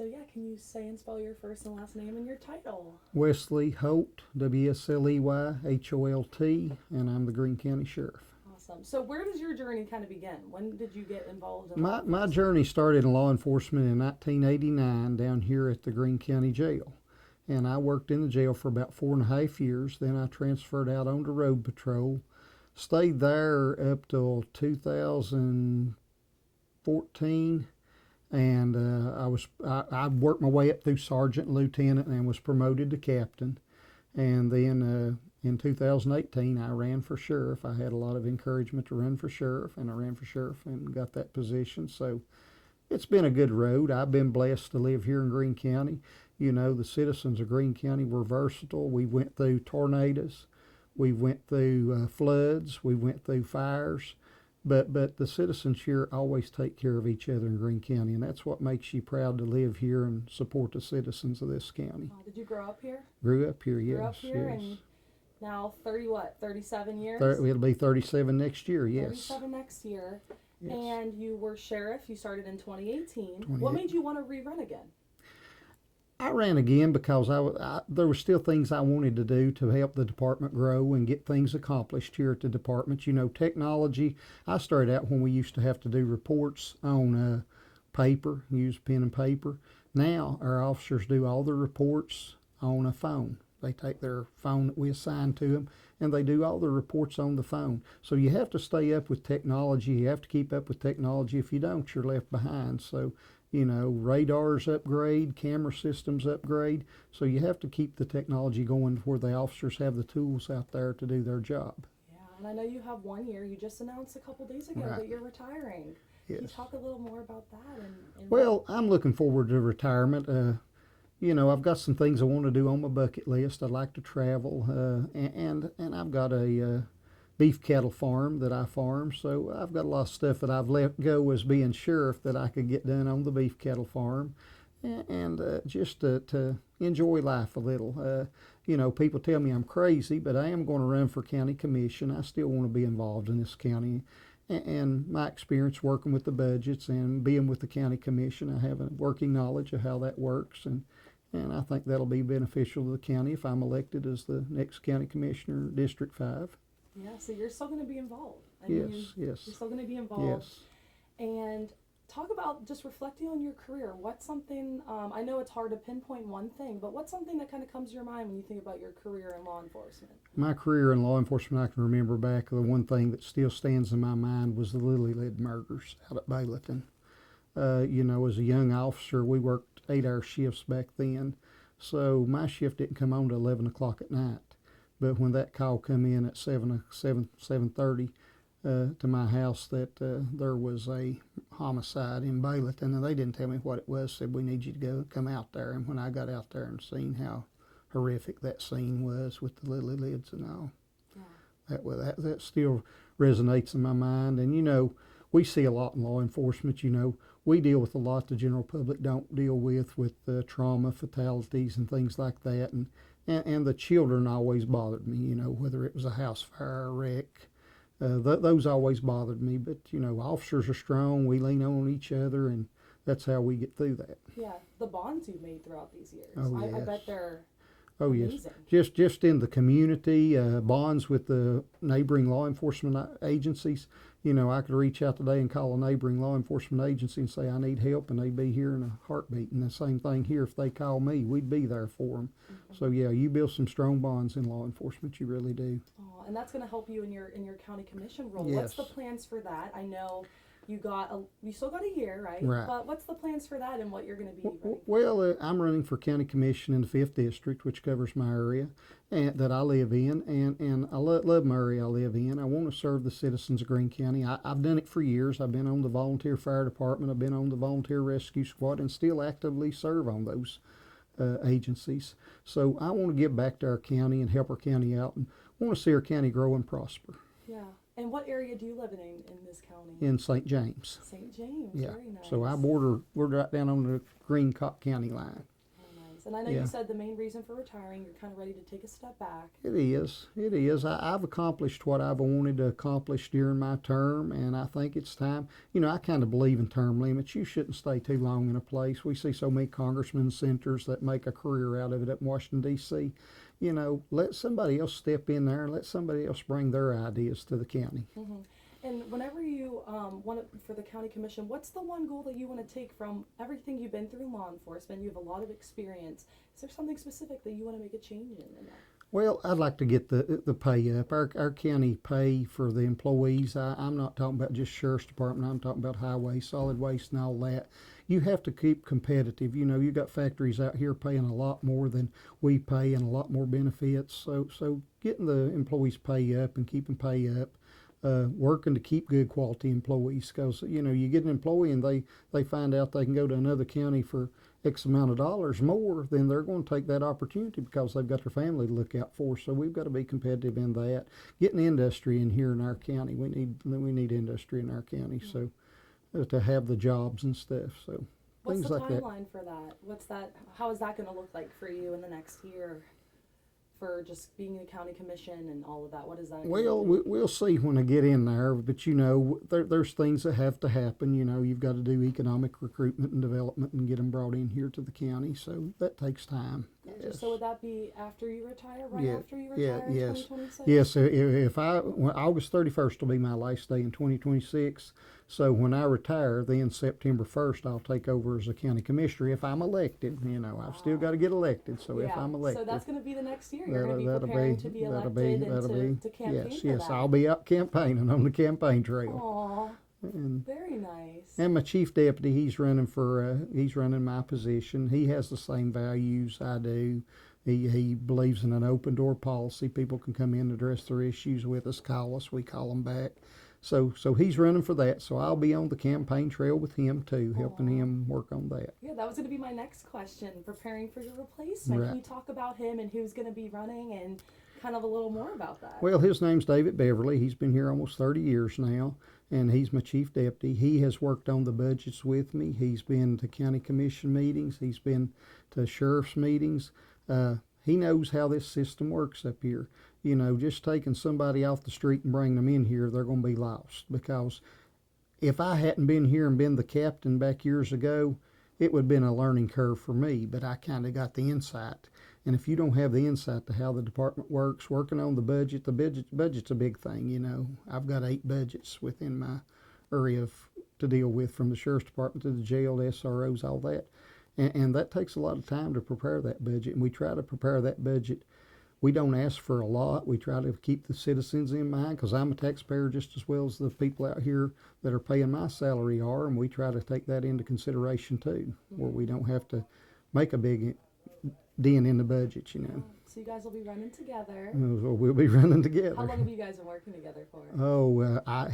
So yeah, can you say and spell your first and last name and your title? Wesley Holt, Wesleyholt, and I'm the Greene County Sheriff. Awesome. So where does your journey kind of begin? When did you get involved in law My enforcement? journey started in law enforcement in 1989 down here at the Greene County Jail. And I worked in the jail for about 4.5 years. Then I transferred out onto road patrol. Stayed there up till 2014, and I worked my way up through sergeant and lieutenant and was promoted to captain. And then in 2018, I ran for sheriff. I had a lot of encouragement to run for sheriff, and I ran for sheriff and got that position. So it's been a good road. I've been blessed to live here in Greene County. You know, the citizens of Greene County were versatile. We went through tornadoes, we went through floods, we went through fires, but the citizens here always take care of each other in Greene County, and that's what makes you proud to live here and support the citizens of this county. Did you grow up here? Grew up here, yes. Grew up here, yes. and now 37 years? It'll be 37 next year, yes. 37 next year. Yes. And you were sheriff. You started in 2018. What made you want to rerun again? I ran again because there were still things I wanted to do to help the department grow and get things accomplished here at the department. You know, technology. I started out when we used to have to do reports on paper, use pen and paper. Now our officers do all their reports on a phone. They take their phone that we assign to them, and they do all the reports on the phone. So you have to stay up with technology. You have to keep up with technology. If you don't, you're left behind. So, you know, radars upgrade, camera systems upgrade. So you have to keep the technology going where the officers have the tools out there to do their job. Yeah, and I know you have 1 year. You just announced a couple days ago that you're retiring. Yes. Can you talk a little more about that? Well, I'm looking forward to retirement. You know, I've got some things I want to do on my bucket list. I'd like to travel, and I've got a beef cattle farm that I farm, so I've got a lot of stuff that I've let go as being sheriff that I could get done on the beef cattle farm, and just to enjoy life a little. You know, people tell me I'm crazy, but I am going to run for county commission. I still want to be involved in this county. And my experience working with the budgets and being with the county commission, I have a working knowledge of how that works, and I think that'll be beneficial to the county if I'm elected as the next county commissioner, District 5. Yeah, so you're still going to be involved. Yes. You're still going to be involved. Yes. And talk about just reflecting on your career. What's something, I know it's hard to pinpoint one thing, but what's something that kind of comes to your mind when you think about your career in law enforcement? My career in law enforcement, I can remember back, the one thing that still stands in my mind was the Lily Lid murders out at Bayleton. You know, as a young officer, we worked 8-hour shifts back then, so my shift didn't come on to 11 o'clock at night. But when that call come in at 7:30 to my house that there was a homicide in Bayleton, and they didn't tell me what it was, said we need you to come out there. And when I got out there and seen how horrific that scene was with the Lily Lids and all, that still resonates in my mind. And you know, we see a lot in law enforcement. You know, we deal with a lot the general public don't deal with trauma, fatalities, and things like that. And the children always bothered me, you know, whether it was a house fire or wreck. Those always bothered me. But, you know, officers are strong. We lean on each other, and that's how we get through that. Yeah, the bonds you've made throughout these years. Oh, yes. I bet they're Oh, amazing. Yes. Just in the community, bonds with the neighboring law enforcement agencies. You know, I could reach out today and call a neighboring law enforcement agency and say I need help, and they'd be here in a heartbeat. And the same thing here, if they call me, we'd be there for them. Mm-hmm. So yeah, you build some strong bonds in law enforcement. You really do. Oh, and that's going to help you in your county commission role. Yes. What's the plans for that? I know you still got a year, right? Right. But what's the plans for that and what you're going to be running? Well, I'm running for county commission in the 5th district, which covers my area and that I live in, and I love my area I live in. I want to serve the citizens of Greene County. I've done it for years. I've been on the volunteer fire department. I've been on the volunteer rescue squad, and still actively serve on those agencies. So I want to give back to our county and help our county out, and want to see our county grow and prosper. Yeah. And what area do you live in this county? In St. James. St. James, Yeah. very nice. So we're right down on the Greene County line. Oh, nice. And I know Yeah. you said the main reason for retiring, you're kind of ready to take a step back. It is. It is. I've accomplished what I've wanted to accomplish during my term, and I think it's time. You know, I kind of believe in term limits. You shouldn't stay too long in a place. We see so many congressmen and senators that make a career out of it at Washington, D.C. You know, let somebody else step in there and let somebody else bring their ideas to the county. Mm-hmm. And whenever you want to, for the county commission, what's the one goal that you want to take from everything you've been through in law enforcement? You have a lot of experience. Is there something specific that you want to make a change in that? Well, I'd like to get the pay up. Our county pay for the employees, I'm not talking about just sheriff's department, I'm talking about highway, solid waste and all that. You have to keep competitive. You know, you got factories out here paying a lot more than we pay and a lot more benefits. So getting the employees pay up and keeping pay up. Working to keep good quality employees, because you know you get an employee and they find out they can go to another county for X amount of dollars more, then they're going to take that opportunity because they've got their family to look out for. So we've got to be competitive in that. Getting industry in here in our county, we need industry in our county. So to have the jobs and stuff. So what's things the like that. timeline for that? What's that? How is that going to look like for you in the next year? For just being in the county commission and all of that, what is that? Well, we'll see when I get in there, but you know, there's things that have to happen. You know, you've got to do economic recruitment and development and get them brought in here to the county, so that takes time. Yes. So would that be after you retire, after you Yeah, retire in yes. 2026? Yes, if August 31st will be my last day in 2026, so when I retire, then September 1st, I'll take over as a county commissioner if I'm elected. You know, I've still got to get elected, so if I'm elected. So that's going to be the next year. You're going to be preparing to be elected and to campaign for yes, that. I'll be out campaigning on the campaign trail. Aw, And, very nice. and my chief deputy, he's running my position. He has the same values I do. He believes in an open door policy. People can come in and address their issues with us, call us, we call them back. So he's running for that. So I'll be on the campaign trail with him too, helping him work on that. Yeah, that was going to be my next question. Preparing for your replacement. Right. Can you talk about him and who's going to be running and kind of a little more about that? Well, his name's David Beverly. He's been here almost 30 years now, and he's my chief deputy. He has worked on the budgets with me. He's been to county commission meetings. He's been to sheriff's meetings. He knows how this system works up here. You know, just taking somebody off the street and bringing them in here, they're going to be lost. Because if I hadn't been here and been the captain back years ago, it would have been a learning curve for me, but I kind of got the insight. And if you don't have the insight to how the department works, working on the budget's a big thing, you know. I've got 8 budgets within my area to deal with, from the sheriff's department to the jail, the SROs, all that. And that takes a lot of time to prepare that budget, and we try to prepare that budget. We don't ask for a lot. We try to keep the citizens in mind, because I'm a taxpayer just as well as the people out here that are paying my salary are, and we try to take that into consideration too, where we don't have to make a big dent in the budget, you know. So you guys will be running together. We'll be running together. How long have you guys been working together for?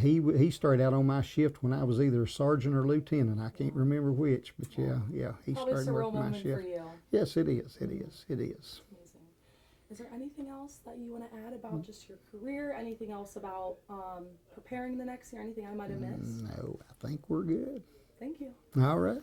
He started out on my shift when I was either a sergeant or lieutenant. I can't remember which, but yeah, he Probably started working my shift. For you. Yes, it is. Amazing. Is there anything else that you want to add about just your career? Anything else about preparing the next year? Anything I might have missed? No, I think we're good. Thank you. All right.